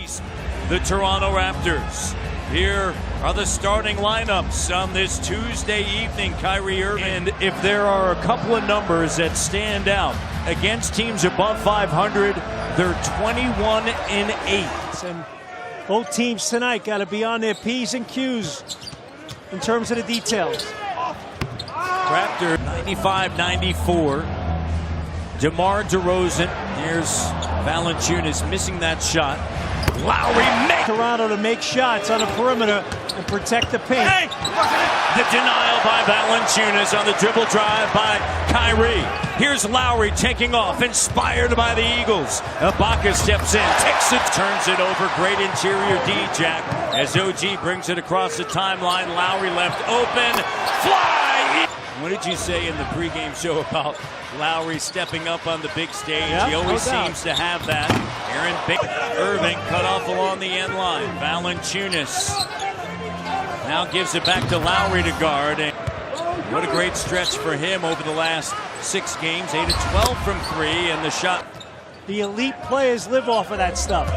East, the Toronto Raptors. Here are the starting lineups on this Tuesday evening. Kyrie Irving. And if there are a couple of numbers that stand out against teams above 500, they're 21-8. And both teams tonight got to be on their P's and Q's in terms of the details. Raptor 95-94. DeMar DeRozan. Here's Valanciunas missing that shot. Lowry makes Toronto to make shots on the perimeter and protect the paint. Hey! The denial by Valanciunas on the dribble drive by Kyrie. Here's Lowry taking off, inspired by the Eagles. Ibaka steps in, takes it, turns it over. Great interior D, Jack. As OG brings it across the timeline, Lowry left open. Fly! What did you say in the pregame show about Lowry stepping up on the big stage? Yep, He always seems to have that. Irving cut off along the end line. Valanciunas now gives it back to Lowry to guard. And what a great stretch for him over the last 6 games. 8 of 12 from 3, and the shot. The elite players live off of that stuff.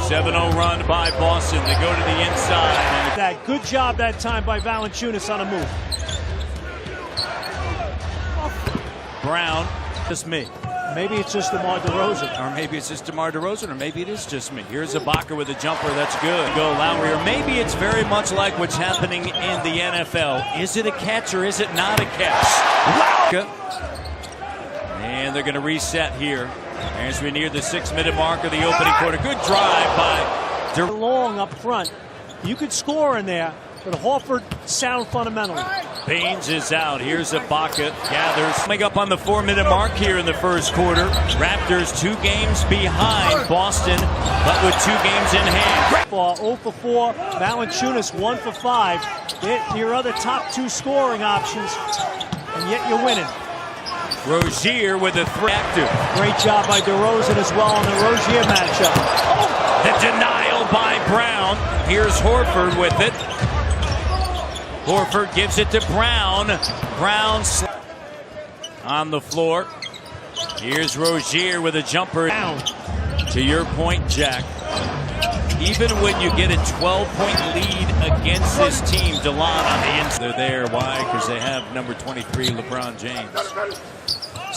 7-0 run by Boston. They go to the inside. That good job that time by Valanciunas on a move. Brown, just me. Maybe it's just DeMar DeRozan. Or maybe it's just DeMar DeRozan, or maybe it is just me. Here's Ibaka with a jumper, that's good. Go Lowry, or maybe it's very much like what's happening in the NFL. Is it a catch or is it not a catch? Lowry! And they're going to reset here as we near the 6-minute mark of the opening quarter. Good drive by Long up front. You could score in there, but Horford sound fundamentally. Baines is out. Here's Ibaka. Gathers. Coming up on the 4-minute mark here in the first quarter. Raptors 2 games behind Boston, but with 2 games in hand. 0 for 4. Valanciunas 1 for 5. They're your other top 2 scoring options, and yet you're winning. Rozier with a 3. Great job by DeRozan as well in the Rozier matchup. The denial by Brown. Here's Horford with it. Horford gives it to Brown. Brown on the floor. Here's Rozier with a jumper. Down. To your point, Jack, even when you get a 12-point lead against this team, DeLon on the inside. They're there. Why? Because they have number 23, LeBron James.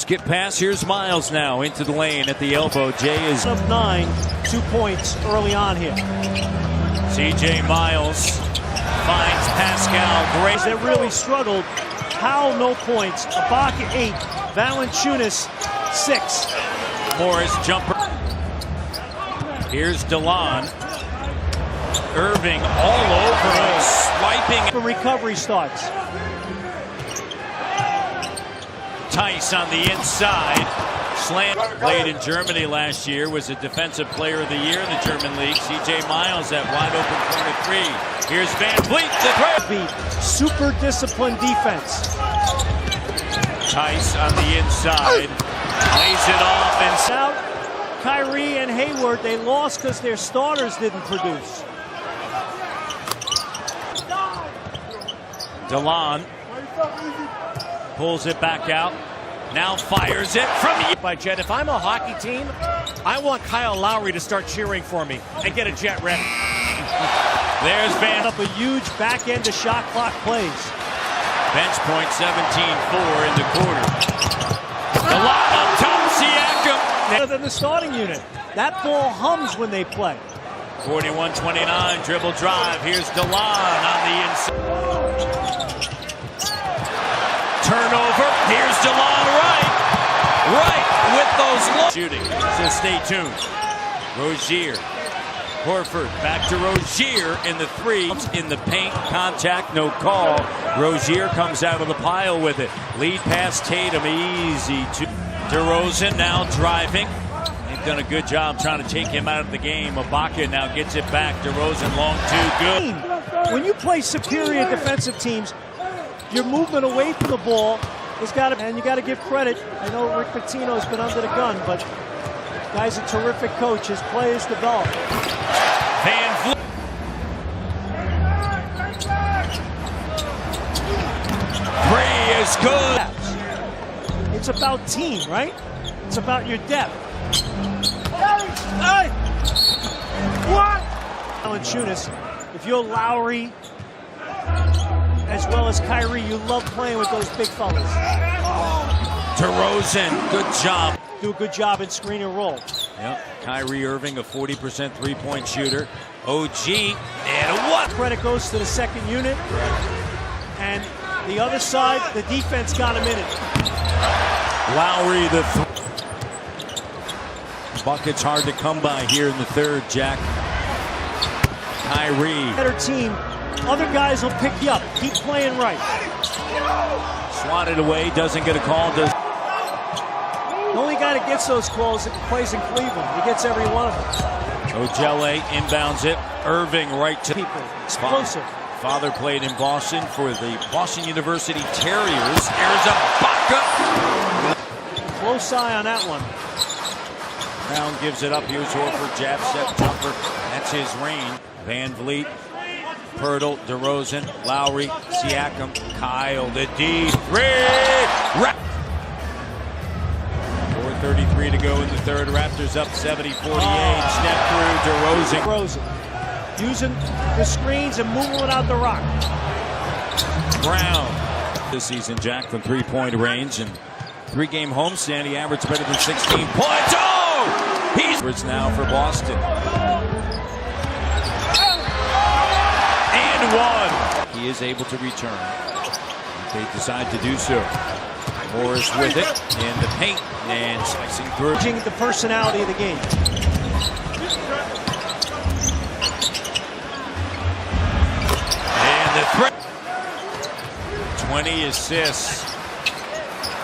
Skip pass. Here's Miles now into the lane at the elbow. Jay is of 9, 2 points early on here. C.J. Miles finds Pascal. Great. They really struggled. Powell, no points. Ibaka, 8. Valanciunas, 6. Morris jumper. Here's DeLon. Irving all over him, swiping. The recovery starts. Tice on the inside. Slam. Played in Germany last year. Was a defensive player of the year in the German league. C.J. Miles at wide open corner 3. Here's Van Vliet. The super disciplined defense. Tice on the inside. Lays it off and Now, Kyrie and Hayward, they lost because their starters didn't produce. DeLon pulls it back out. Now fires it from by Jet. If I'm a hockey team, I want Kyle Lowry to start cheering for me and get a Jet ready. There's Van. Up a huge back end of shot clock plays. Bench point 17-4 in the quarter. The lob up top, Siakam. Better than the starting unit. That ball hums when they play. 41-29, dribble drive. Here's DeLon on the inside. Turnover. Here's DeLon right with those shooting. So stay tuned. Rozier. Horford back to Rozier in the 3. In the paint, contact, no call. Rozier comes out of the pile with it. Lead pass Tatum, easy to DeRozan now driving. They've done a good job trying to take him out of the game. Ibaka now gets it back. DeRozan long 2, good. When you play superior defensive teams, your movement away from the ball has got to, and you got to give credit. I know Rick Pitino's been under the gun, but guy's a terrific coach. His players develop. Van Vliet. Three is good. It's about team, right? It's about your depth. Valanciunas, if you're Lowry as well as Kyrie, you love playing with those big fellas. DeRozan, good job. Do a good job in screen and roll. Yep. Kyrie Irving, a 40% three-point shooter. OG, and what? Credit goes to the second unit. And the other side, the defense got him in it. Lowry, bucket's hard to come by here in the third, Jack. Kyrie. Better team. Other guys will pick you up. Keep playing right. Swatted away, doesn't get a call. The only guy that gets those calls plays in Cleveland. He gets every one of them. Ojale inbounds it. Irving right to people. Explosive. Father played in Boston for the Boston University Terriers. There's a bucket. Close eye on that one. Brown gives it up. Here's Horford. Jab step jumper. That's his reign. Van Vliet. Pirtle, DeRozan, Lowry, Siakam, Kyle, the D. 4:33 to go in the third. Raptors up 70-48. Step through, DeRozan. Using the screens and moving without the rock. Brown. This season, Jack, from three-point range and three-game homestand, he averaged better than 16 points. Oh! He's now for Boston. And one. He is able to return. They decide to do so. Morris with it in the paint and slicing through. The personality of the game. And the threat. 20 assists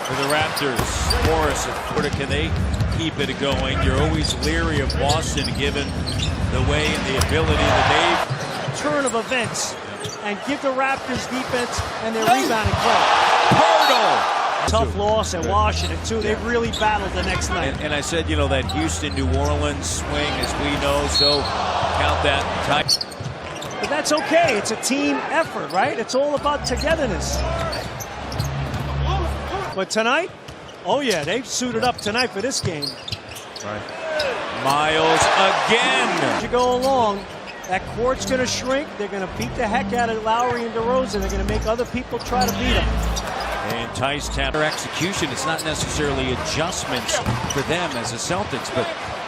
for the Raptors. Morris, can they keep it going? You're always leery of Boston given the way and the ability that they've. Turn of events and give the Raptors defense and their rebounding play. Pirtle. Tough loss at Washington, too. They've really battled the next night. And I said, you know, that Houston-New Orleans swing, as we know, so count that tight. But that's okay. It's a team effort, right? It's all about togetherness. But tonight, oh yeah, they've suited up tonight for this game. Right. Miles again. As you go along, that court's going to shrink. They're going to beat the heck out of Lowry and DeRozan. They're going to make other people try to beat them. And Tice Tapper execution. It's not necessarily adjustments for them as the Celtics, but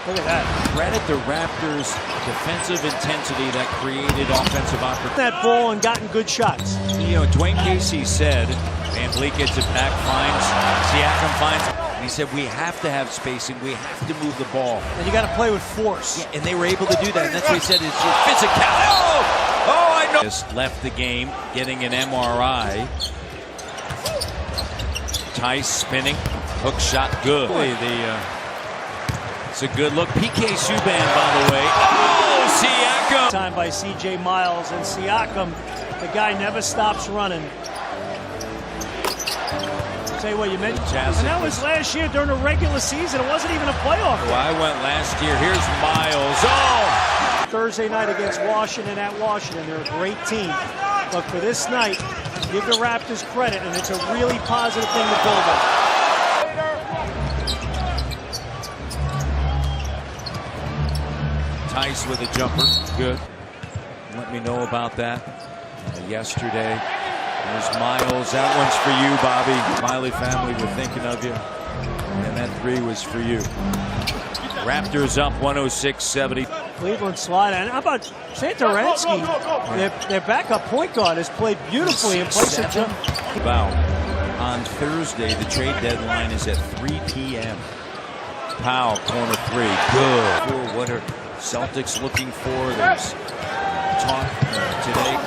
look at that. Credit the Raptors' defensive intensity that created offensive opportunity. That ball and gotten good shots. You know, Dwayne Casey said, Van Vliet gets it back, finds, Siakam finds, and he said, we have to have spacing, we have to move the ball. And you got to play with force. Yeah, and they were able to do that, and that's what he said, it's your physicality. Oh, I know. Just left the game, getting an MRI. Tice spinning, hook shot, good. It's a good look. PK Subban, by the way. Oh, Siakam! Time by C.J. Miles, and Siakam, the guy never stops running. Tell you what, you mentioned, and that was last year during the regular season. It wasn't even a playoff game. Well, I went last year. Here's Miles. Oh! Thursday night against Washington at Washington. They're a great team. But for this night, give the Raptors credit, and it's a really positive thing to build on. Tice with a jumper. Good. Let me know about that. Yesterday. There's Miles. That one's for you, Bobby. Miley family, we're thinking of you. And that three was for you. Raptors up 106-70. Cleveland slide. And how about Satoransky? Their backup point guard has played beautifully in place of jump. On Thursday, the trade deadline is at 3 p.m. Powell, corner three. Good. What are Celtics looking for? There's talk today.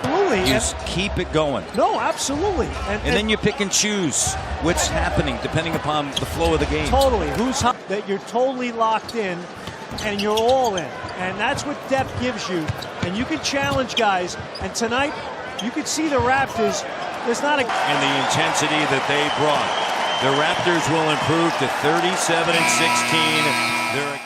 Absolutely. You just keep it going. No, absolutely. And then you pick and choose what's happening depending upon the flow of the game. Totally. Who's that you're totally locked in and you're all in. And that's what depth gives you. And you can challenge guys. And tonight, you could see the Raptors. There's not a... And the intensity that they brought. The Raptors will improve to 37-16. They're